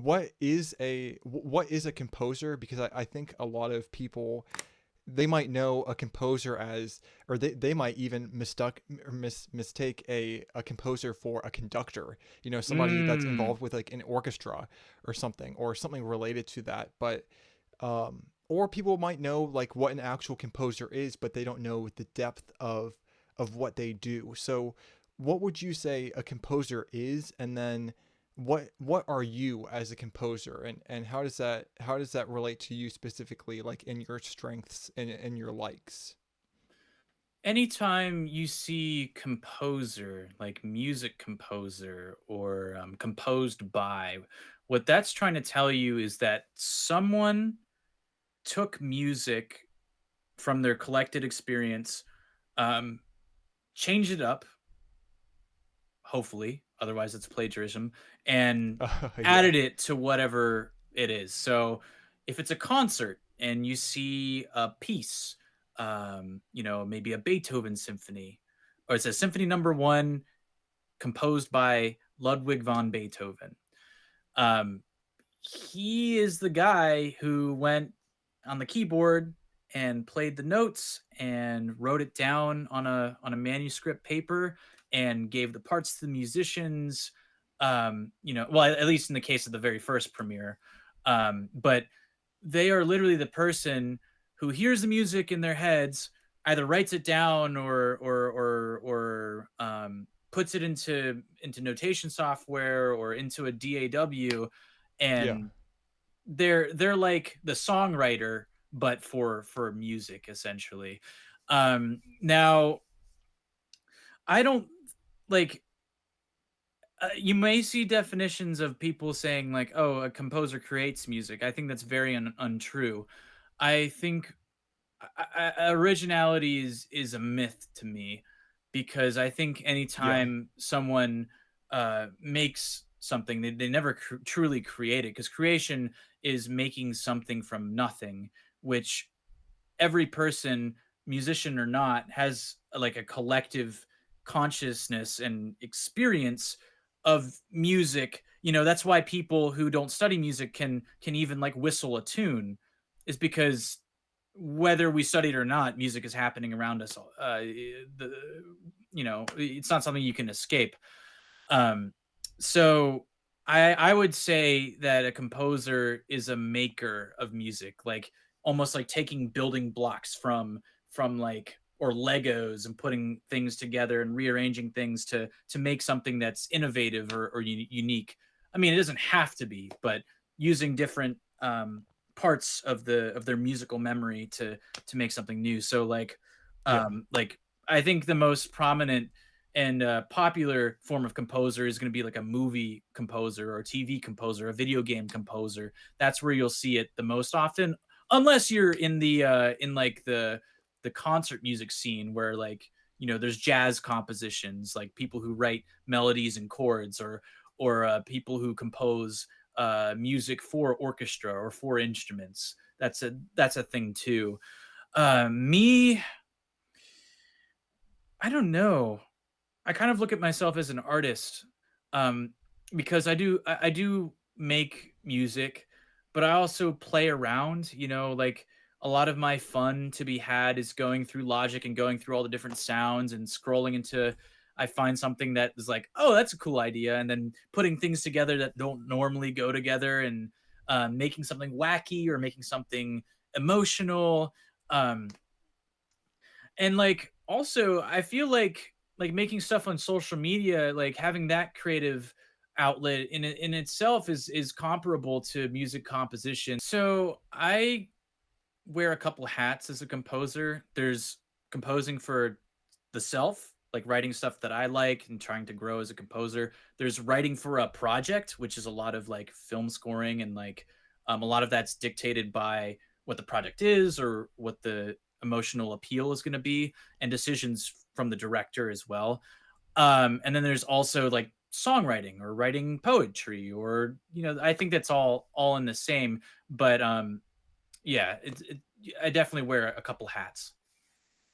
what is a composer? Because I think a lot of people, they might know a composer as, or they might even mistake a composer for a conductor, somebody that's Mm. involved with like an orchestra or something related to that. But or people might know like what an actual composer is, but they don't know the depth of what they do. So what would you say a composer is, and then what are you as a composer, and how does that relate to you specifically, like in your strengths and your likes? Anytime you see composer, like music composer or composed by, what that's trying to tell you is that someone took music from their collected experience, um, changed it up, hopefully, otherwise it's plagiarism, and Yeah. added it to whatever it is. So if it's a concert and you see a piece, maybe a Beethoven symphony, or it's a symphony number one composed by Ludwig von Beethoven. Um, he is the guy who went on the keyboard and played the notes and wrote it down on a manuscript paper and gave the parts to the musicians. Well, at least in the case of the very first premiere, but they are literally the person who hears the music in their heads, either writes it down or puts it into notation software or into a DAW, Yeah. and they're like the songwriter, but for music essentially. Now I don't like. You may see definitions of people saying like, "Oh, a composer creates music." I think that's very untrue. I think originality is a myth to me, because I think Yeah. anytime someone makes something, they never truly create it, because creation is making something from nothing, which every person, musician or not, has like a collective consciousness and experience of music. That's why people who don't study music can even like whistle a tune, is because whether we study it or not, music is happening around us. It's not something you can escape. Um, so I would say that a composer is a maker of music, like almost like taking building blocks from like, or Legos, and putting things together and rearranging things to make something that's innovative or unique. I mean, it doesn't have to be, but using different parts of their musical memory to make something new. So Yeah. like I think the most prominent and popular form of composer is going to be like a movie composer or a TV composer, a video game composer. That's where you'll see it the most often, unless you're in the concert music scene, where like there's jazz compositions, like people who write melodies and chords, or people who compose music for orchestra or for instruments. That's a thing too. Me, I don't know. I kind of look at myself as an artist, um, because I do make music, but I also play around. Like a lot of my fun to be had is going through Logic and going through all the different sounds and scrolling into. I find something that is like, oh, that's a cool idea, and then putting things together that don't normally go together, and making something wacky or making something emotional. Um, and like also I feel like making stuff on social media, like having that creative outlet in itself is comparable to music composition. So I wear a couple hats as a composer. There's composing for the self, like writing stuff that I like and trying to grow as a composer. There's writing for a project, which is a lot of like film scoring, and like a lot of that's dictated by what the project is or what the emotional appeal is going to be, and decisions from the director as well. And then there's also like songwriting or writing poetry, or I think that's all in the same. But yeah, I definitely wear a couple hats.